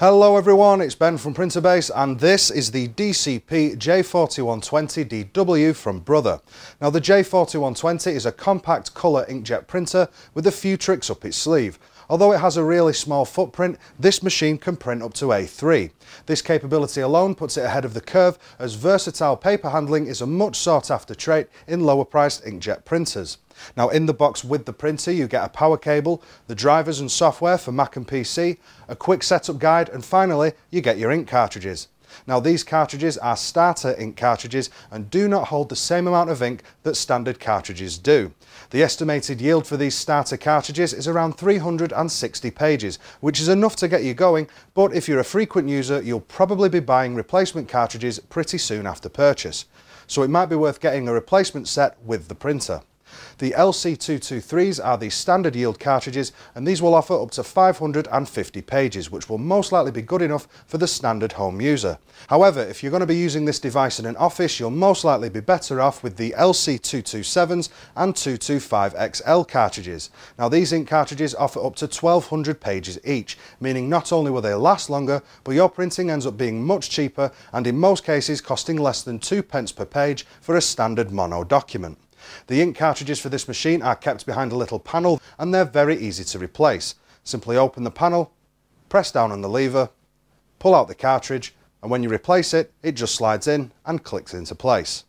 Hello everyone, it's Ben from Printerbase and this is the DCP-J4120DW from Brother. Now the J4120 is a compact colour inkjet printer with a few tricks up its sleeve. Although it has a really small footprint, this machine can print up to A3. This capability alone puts it ahead of the curve, as versatile paper handling is a much sought after trait in lower priced inkjet printers. Now in the box with the printer you get a power cable, the drivers and software for Mac and PC, a quick setup guide, and finally you get your ink cartridges. Now these cartridges are starter ink cartridges and do not hold the same amount of ink that standard cartridges do. The estimated yield for these starter cartridges is around 360 pages, which is enough to get you going, but if you're a frequent user you'll probably be buying replacement cartridges pretty soon after purchase. So it might be worth getting a replacement set with the printer. The LC223s are the standard yield cartridges, and these will offer up to 550 pages, which will most likely be good enough for the standard home user. However, if you're going to be using this device in an office, you'll most likely be better off with the LC227s and 225XL cartridges. Now these ink cartridges offer up to 1200 pages each, meaning not only will they last longer, but your printing ends up being much cheaper and in most cases costing less than 2p per page for a standard mono document. The ink cartridges for this machine are kept behind a little panel and they're very easy to replace. Simply open the panel, press down on the lever, pull out the cartridge, and when you replace it, it just slides in and clicks into place.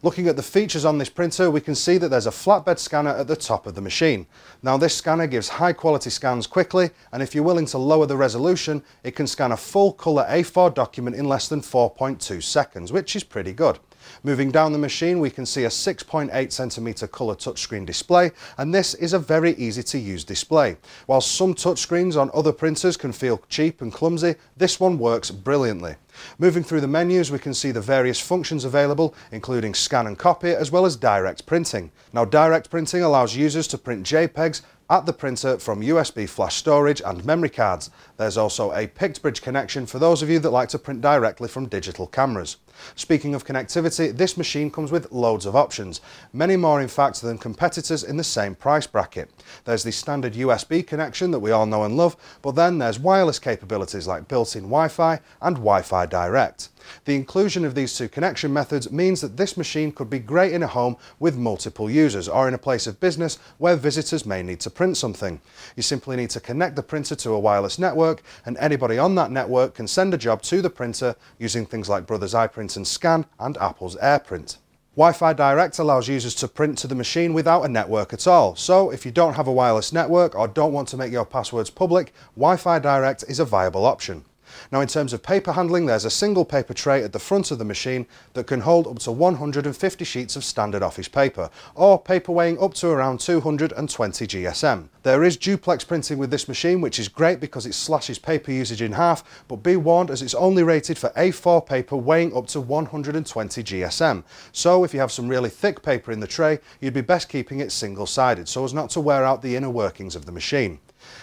Looking at the features on this printer, we can see that there's a flatbed scanner at the top of the machine. Now this scanner gives high quality scans quickly, and if you're willing to lower the resolution, it can scan a full colour A4 document in less than 4.2 seconds, which is pretty good. Moving down the machine we can see a 6.8cm colour touchscreen display, and this is a very easy to use display. While some touchscreens on other printers can feel cheap and clumsy, this one works brilliantly. Moving through the menus we can see the various functions available, including scan and copy as well as direct printing. Now direct printing allows users to print JPEGs at the printer from USB flash storage and memory cards. There's also a PictBridge connection for those of you that like to print directly from digital cameras. Speaking of connectivity, this machine comes with loads of options, many more in fact than competitors in the same price bracket. There's the standard USB connection that we all know and love, but then there's wireless capabilities like built-in Wi-Fi and Wi-Fi Direct. The inclusion of these two connection methods means that this machine could be great in a home with multiple users or in a place of business where visitors may need to print something. You simply need to connect the printer to a wireless network, and anybody on that network can send a job to the printer using things like Brother's iPrint and Scan and Apple's AirPrint. Wi-Fi Direct allows users to print to the machine without a network at all, so if you don't have a wireless network or don't want to make your passwords public, Wi-Fi Direct is a viable option. Now in terms of paper handling, there's a single paper tray at the front of the machine that can hold up to 150 sheets of standard office paper, or paper weighing up to around 220 GSM. There is duplex printing with this machine, which is great because it slashes paper usage in half, but be warned as it's only rated for A4 paper weighing up to 120 GSM. So if you have some really thick paper in the tray, you'd be best keeping it single-sided so as not to wear out the inner workings of the machine.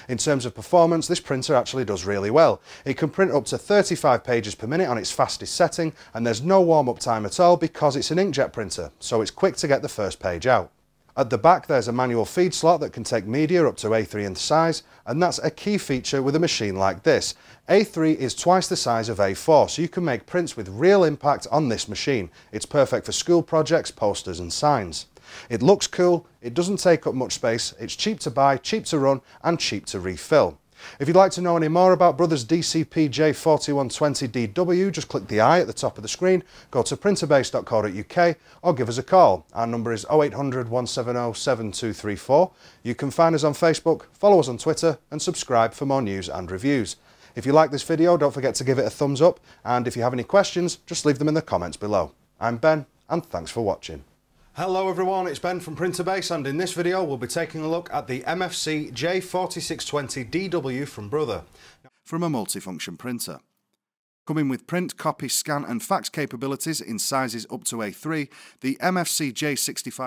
In terms of performance, this printer actually does really well. It can print up to 35 pages per minute on its fastest setting, and there's no warm-up time at all because it's an inkjet printer, so it's quick to get the first page out. At the back there's a manual feed slot that can take media up to A3 in size, and that's a key feature with a machine like this. A3 is twice the size of A4, so you can make prints with real impact on this machine. It's perfect for school projects, posters and signs. It looks cool, it doesn't take up much space, it's cheap to buy, cheap to run and cheap to refill. If you'd like to know any more about Brother's DCP-J4120DW, just click the I at the top of the screen, go to printerbase.co.uk or give us a call. Our number is 0800 170 7234. You can find us on Facebook, follow us on Twitter and subscribe for more news and reviews. If you like this video, don't forget to give it a thumbs up, and if you have any questions, just leave them in the comments below. I'm Ben and thanks for watching. Hello everyone, it's Ben from Printerbase, and in this video we'll be taking a look at the MFC J4620DW from Brother, from a multifunction printer. Coming with print, copy, scan and fax capabilities in sizes up to A3, the MFC J65